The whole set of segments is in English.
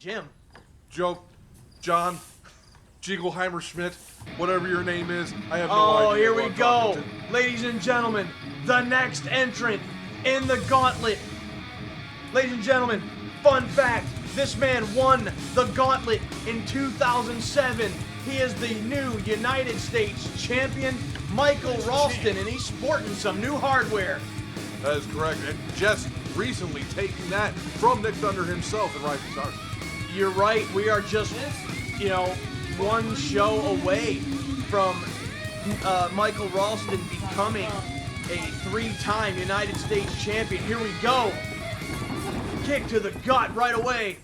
Jim. Joe, John, Jingleheimer Schmidt, whatever your name is, I have no idea. Oh, here we what I'm go. talking to. Ladies and gentlemen, the next entrant in the Gauntlet. Ladies and gentlemen, fun fact, this man won the Gauntlet in 2007. He is the new United States champion, Michael Ralston, and he's sporting some new hardware. That is correct, and just recently taking that from Nick Thunder himself in Rising Stars. You're right, we are just, one show away from Michael Ralston becoming a 3-time United States champion. Here we go. Kick to the gut right away.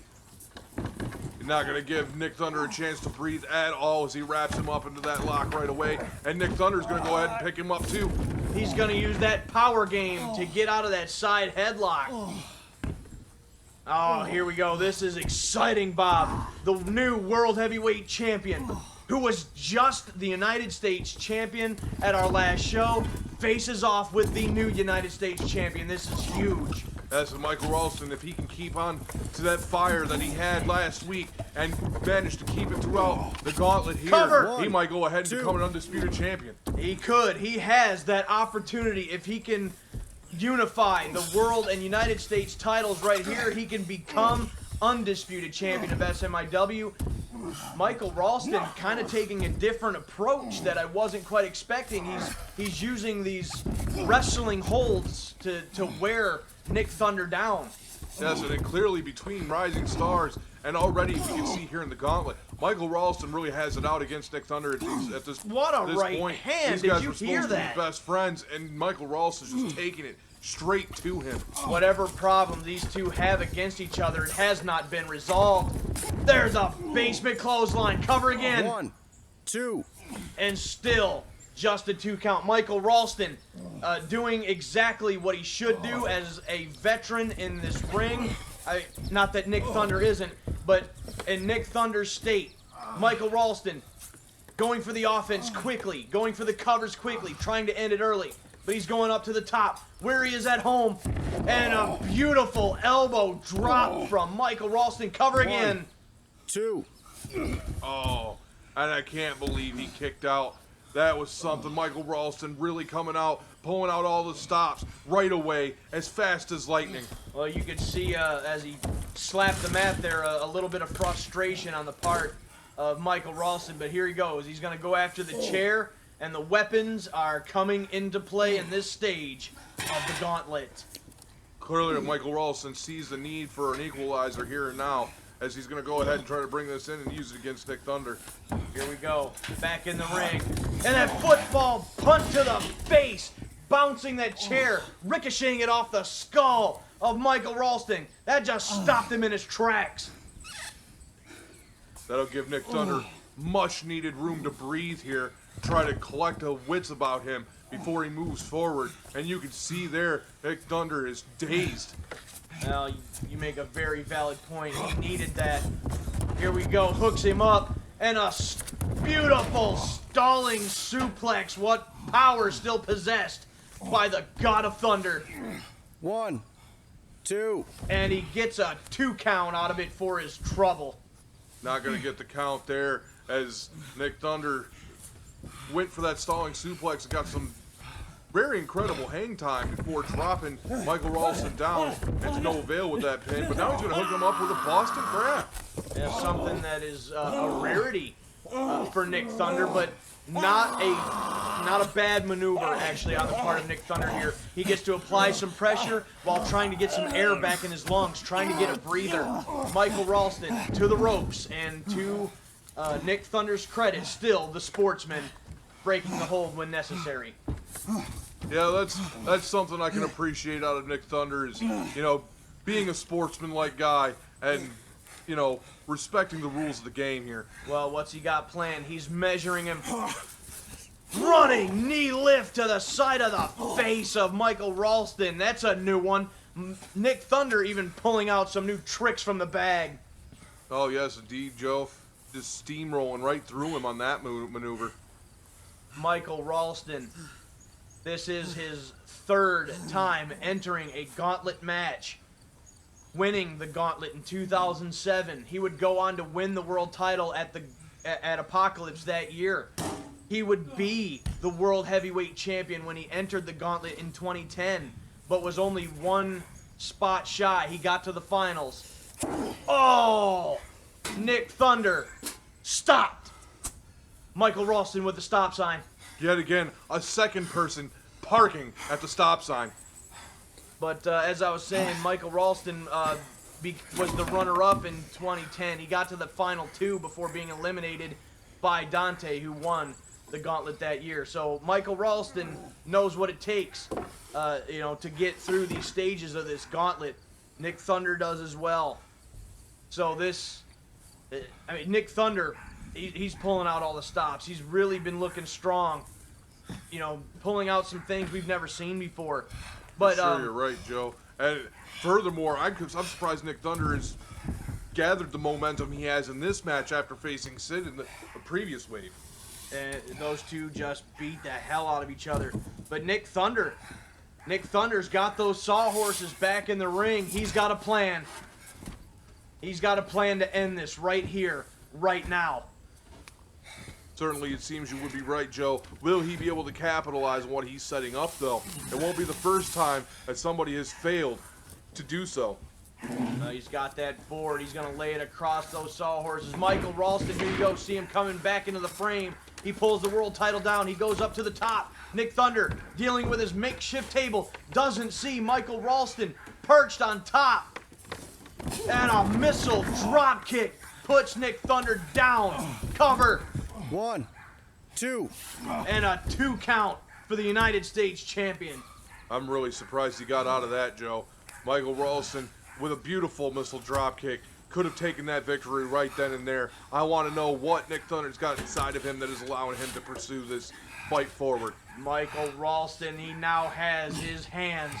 You're not going to give Nick Thunder a chance to breathe at all as he wraps him up into that lock right away. And Nick Thunder's going to go ahead and pick him up too. He's going to use that power game to get out of that side headlock. Oh, here we go. This is exciting, Bob. The new World Heavyweight Champion, who was just the United States Champion at our last show, faces off with the new United States Champion. This is huge. That's Michael Ralston. If he can keep on to that fire that he had last week and manage to keep it throughout the Gauntlet here, Cover. he might go ahead and become an undisputed champion. He could. He has that opportunity. If he can unify the World and United States titles right here, he can become undisputed champion of SMIW. Michael Ralston kind of taking a different approach that I wasn't quite expecting. He's using these wrestling holds to wear Nick Thunder down. Yes, and then clearly between Rising Stars and already we can see here in the Gauntlet, Michael Ralston really has it out against Nick Thunder at this What a right point. hand. These guys Did you were hear supposed to that? be best friends, and Michael Ralston's just taking it straight to him. Whatever problem these two have against each other, it has not been resolved. There's a basement clothesline. Cover again. 1, 2. And still just a 2 count. Michael Ralston doing exactly what he should do as a veteran in this ring. Not that Nick Thunder isn't, but in Nick Thunder's state, Michael Ralston going for the offense quickly, going for the covers quickly, trying to end it early. But he's going up to the top where he is at home. And a beautiful elbow drop from Michael Ralston. Cover again. 1, 2. Oh, and I can't believe he kicked out. That was something. Michael Ralston really coming out, pulling out all the stops right away, as fast as lightning. Well, you could see as he slapped the mat there, a little bit of frustration on the part of Michael Ralston. But here he goes. He's going to go after the chair, and the weapons are coming into play in this stage of the Gauntlet. Clearly, Michael Ralston sees the need for an equalizer here and now, as he's going to go ahead and try to bring this in and use it against Nick Thunder. Here we go, back in the ring. And that football punt to the face, bouncing that chair, ricocheting it off the skull of Michael Ralston. That just stopped him in his tracks. That'll give Nick Thunder much needed room to breathe here, try to collect the wits about him before he moves forward. And you can see there, Nick Thunder is dazed. Well, you make a very valid point. He needed that. Here we go, hooks him up, and a beautiful stalling suplex. What power still possessed by the God of Thunder. 1, 2. And he gets a 2 count out of it for his trouble. Not going to get the count there, as Nick Thunder went for that stalling suplex and got some very incredible hang time before dropping Michael Ralston down, and to no avail with that pin. But now he's going to hook him up with a Boston Crab. Yeah, something that is a rarity for Nick Thunder, but not a bad maneuver actually on the part of Nick Thunder here. He gets to apply some pressure while trying to get some air back in his lungs, trying to get a breather. Michael Ralston to the ropes, and to Nick Thunder's credit, still the sportsman, breaking the hold when necessary. Yeah, that's something I can appreciate out of Nick Thunder is, being a sportsman-like guy and, respecting the rules of the game here. Well, what's he got planned? He's measuring him. Running knee lift to the side of the face of Michael Ralston. That's a new one. Nick Thunder even pulling out some new tricks from the bag. Oh, yes, indeed, Joe. Just steamrolling right through him on that maneuver. Michael Ralston. This is his 3rd time entering a gauntlet match. winning the Gauntlet in 2007. He would go on to win the world title at Apocalypse that year. He would be the World Heavyweight Champion when he entered the Gauntlet in 2010, but was only one spot shy. He got to the finals. Oh! Nick Thunder stopped. Michael Ralston with the stop sign. Yet again, a second person parking at the stop sign. But as I was saying, Michael Ralston was the runner-up in 2010. He got to the final two before being eliminated by Dante, who won the Gauntlet that year. So Michael Ralston knows what it takes, to get through these stages of this Gauntlet. Nick Thunder does as well. So Nick Thunder, he's pulling out all the stops. He's really been looking strong, pulling out some things we've never seen before. But Sure, you're right, Joe. And furthermore, I'm surprised Nick Thunder has gathered the momentum he has in this match after facing Sid in the previous wave. And those two just beat the hell out of each other. But Nick Thunder's got those sawhorses back in the ring. He's got a plan. He's got a plan to end this right here, right now. Certainly, it seems you would be right, Joe. Will he be able to capitalize on what he's setting up, though? It won't be the first time that somebody has failed to do so. He's got that board. He's going to lay it across those sawhorses. Michael Ralston, here you go. See him coming back into the frame. He pulls the world title down. He goes up to the top. Nick Thunder, dealing with his makeshift table, doesn't see Michael Ralston perched on top. And a missile drop kick puts Nick Thunder down. Cover. 1, 2. And a 2 count for the United States champion. I'm really surprised he got out of that, Joe. Michael Ralston, with a beautiful missile drop kick, could have taken that victory right then and there. I want to know what Nick Thunder's got inside of him that is allowing him to pursue this fight forward. Michael Ralston, he now has his hands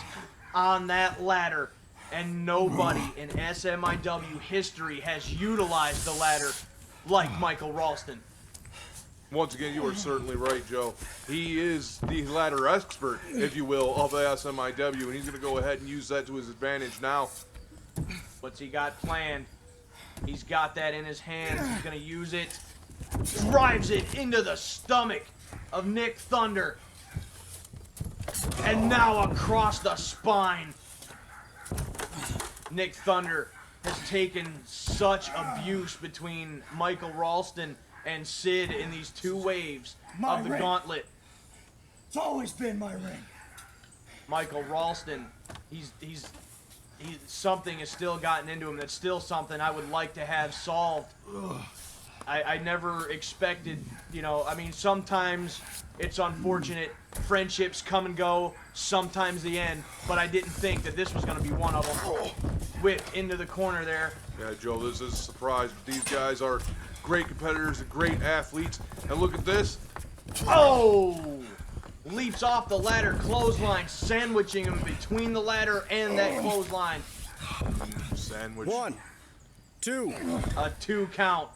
on that ladder, and nobody in SMIW history has utilized the ladder like Michael Ralston. Once again, you are certainly right, Joe. He is the ladder expert, if you will, of the SMIW, and he's going to go ahead and use that to his advantage now. What's he got planned? He's got that in his hands. He's going to use it. Drives it into the stomach of Nick Thunder. And now across the spine. Nick Thunder has taken such abuse between Michael Ralston and Sid in these two waves of the Gauntlet. It's always been my ring. Michael Ralston, something has still gotten into him. That's still something I would like to have solved. I never expected, sometimes it's unfortunate. Friendships come and go, sometimes the end, but I didn't think that this was going to be one of them. Whip into the corner there. Yeah, Joe, this is a surprise, but these guys are great competitors and great athletes. And look at this. Oh! Leaps off the ladder, clothesline, sandwiching him between the ladder and that clothesline. Sandwich. 1, 2. A 2 count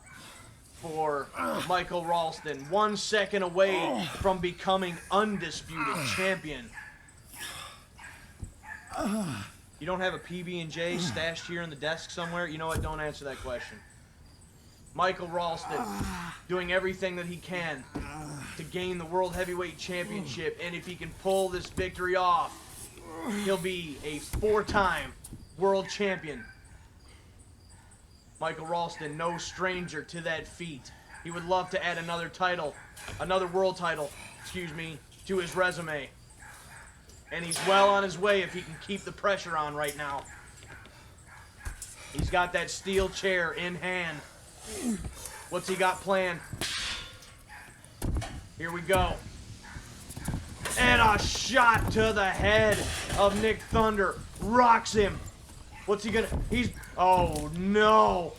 for Michael Ralston. 1 second away from becoming undisputed champion. You don't have a PB&J stashed here in the desk somewhere? You know what? Don't answer that question. Michael Ralston doing everything that he can to gain the World Heavyweight Championship, and if he can pull this victory off, he'll be a 4-time world champion. Michael Ralston, no stranger to that feat. He would love to add another world title, to his resume. And he's well on his way if he can keep the pressure on right now. He's got that steel chair in hand. What's he got planned? Here we go. And a shot to the head of Nick Thunder. Rocks him. What's he gonna... Oh, no.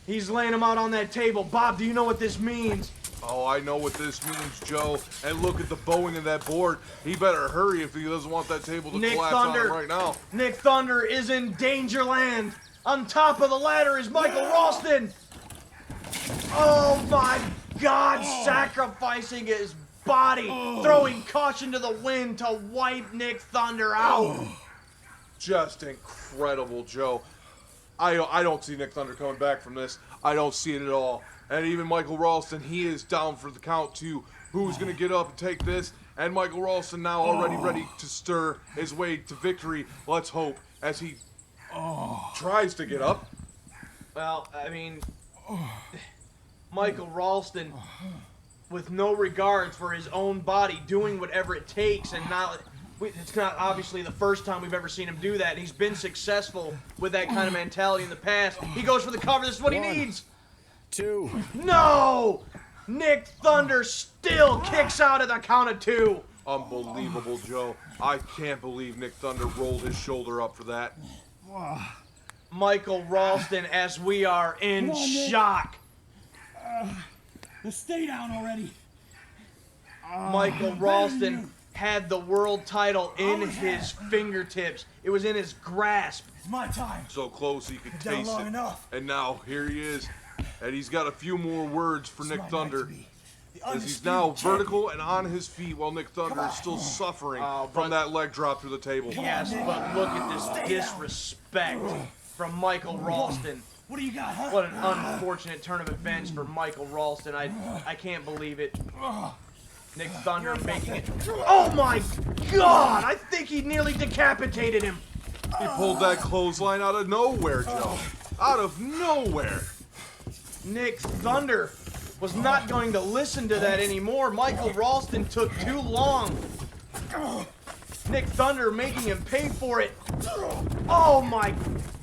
He's laying him out on that table. Bob, do you know what this means? Oh, I know what this means, Joe. And look at the bowing of that board. He better hurry if he doesn't want that table to collapse on him right now. Nick Thunder is in danger land. On top of the ladder is Michael Ralston. Oh my God, sacrificing his body, throwing caution to the wind to wipe Nick Thunder out. Just incredible, Joe. I don't see Nick Thunder coming back from this. I don't see it at all. And even Michael Ralston, he is down for the count too. Who's going to get up and take this? And Michael Ralston now already ready to stir his way to victory. Let's hope as he tries to get up. Well, I mean, Michael Ralston, with no regards for his own body, doing whatever it takes, and it's not obviously the first time we've ever seen him do that. And he's been successful with that kind of mentality in the past. He goes for the cover. This is what he needs. 2. No! Nick Thunder still kicks out at the count of 2. Unbelievable, Joe. I can't believe Nick Thunder rolled his shoulder up for that. Michael Ralston, as we are in shock. Let's stay down already. Michael Ralston had the world title in his fingertips. It was in his grasp. It's my time. So close he could Down taste long it. enough. And now here he is. And he's got a few more words for It's Nick my night Thunder. to be the As he's undisputed now champion. vertical and on his feet while Nick Thunder is still suffering from that leg drop through the table. Yes, but look at this disrespect from Michael Ralston. What do you got, huh? What an unfortunate turn of events for Michael Ralston. I can't believe it. Nick Thunder making it. Oh my God! I think he nearly decapitated him. He pulled that clothesline out of nowhere, Joe. Out of nowhere. Nick Thunder was not going to listen to that anymore. Michael Ralston took too long. Nick Thunder making him pay for it. Oh my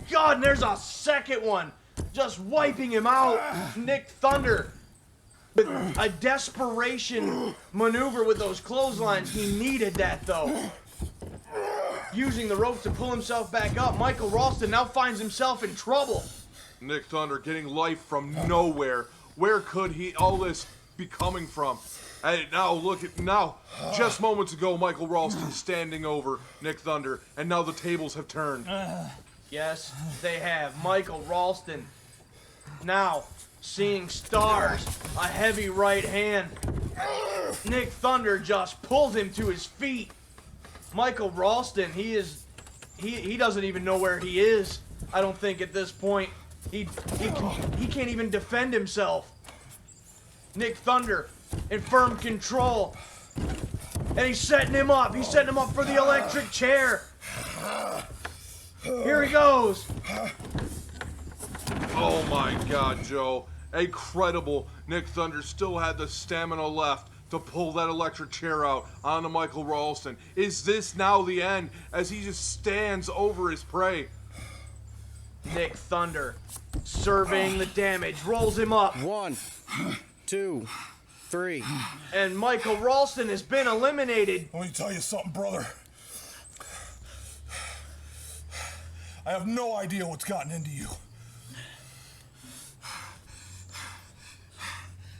God, and there's a second one. Just wiping him out. Nick Thunder with a desperation maneuver with those clotheslines. He needed that though. Using the rope to pull himself back up, Michael Ralston now finds himself in trouble. Nick Thunder getting life from nowhere. Where could all this be coming from? And now look at just moments ago, Michael Ralston standing over Nick Thunder, and now the tables have turned. Yes, they have. Michael Ralston now seeing stars. A heavy right hand. Nick Thunder just pulls him to his feet. Michael Ralston, he doesn't even know where he is. I don't think at this point. He can't even defend himself. Nick Thunder in firm control. And he's setting him up. He's setting him up for the electric chair. Here he goes. Oh my God, Joe. Incredible. Nick Thunder still had the stamina left to pull that electric chair out onto Michael Ralston. Is this now the end as he just stands over his prey? Nick Thunder surveying the damage, rolls him up. 1, 2, 3. And Michael Ralston has been eliminated. Let me tell you something, brother. I have no idea what's gotten into you.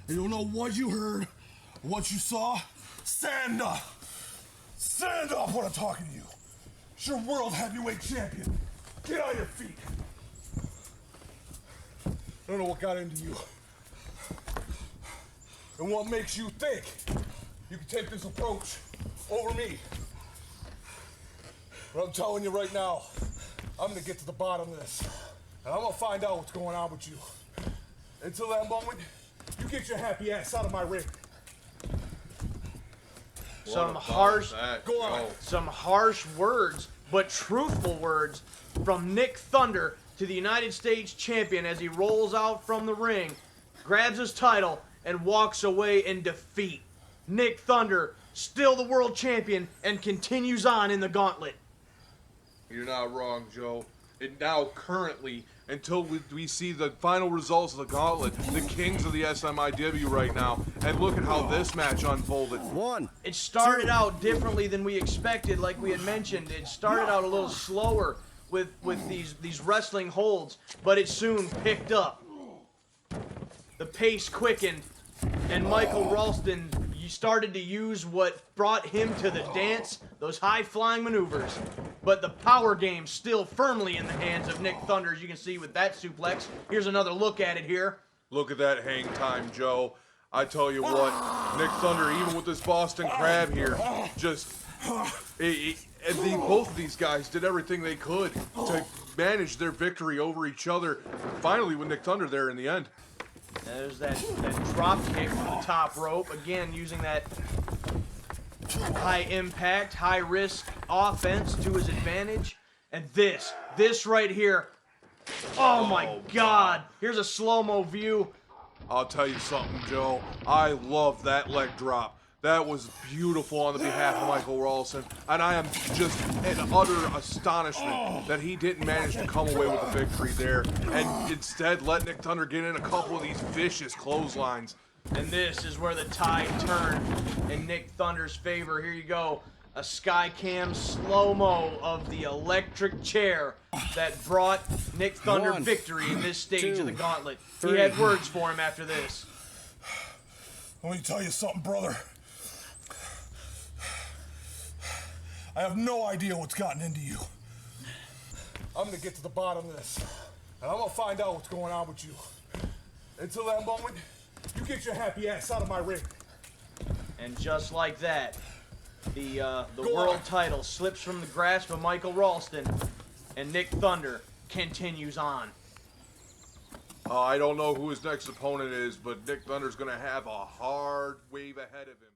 You don't know what you heard, what you saw. Stand up. Stand up when I'm talking to you. It's your World Heavyweight Champion. Get on your feet. I don't know what got into you. And what makes you think you can take this approach over me. But I'm telling you right now, I'm gonna get to the bottom of this. And I'm gonna find out what's going on with you. Until that moment, you get your happy ass out of my ring. Some harsh Go on. Some harsh words, but truthful words from Nick Thunder to the United States champion as he rolls out from the ring, grabs his title, and walks away in defeat. Nick Thunder, still the world champion, and continues on in the gauntlet. You're not wrong, Joe. And now, currently, until we see the final results of the gauntlet, the kings of the SMIW right now, and look at how this match unfolded. 1. It started out differently than we expected, like we had mentioned. It started out a little slower with these wrestling holds, but it soon picked up. The pace quickened, and Michael Ralston started to use what brought him to the dance, those high-flying maneuvers. But the power game still firmly in the hands of Nick Thunder, as you can see with that suplex. Here's another look at it here. Look at that hang time, Joe. I tell you what, Nick Thunder, even with this Boston Crab here, just... both of these guys did everything they could to managed their victory over each other. Finally, with Nick Thunder there in the end. There's that drop kick from the top rope. Again, using that high impact, high risk offense to his advantage. And this right here. Oh my God. Here's a slow-mo view. I'll tell you something, Joe. I love that leg drop. That was beautiful on the behalf of Michael Ralston, and I am just in utter astonishment that he didn't manage to come away with a victory there, and instead let Nick Thunder get in a couple of these vicious clotheslines. And this is where the tide turned in Nick Thunder's favor. Here you go, a sky cam slow-mo of the electric chair that brought Nick Thunder victory in this stage of the gauntlet. He had words for him after this. Let me tell you something, brother. I have no idea what's gotten into you. I'm gonna get to the bottom of this, and I'm gonna find out what's going on with you. Until that moment, you get your happy ass out of my ring. And just like that, the world title slips from the grasp of Michael Ralston, and Nick Thunder continues on. I don't know who his next opponent is, but Nick Thunder's gonna have a hard wave ahead of him.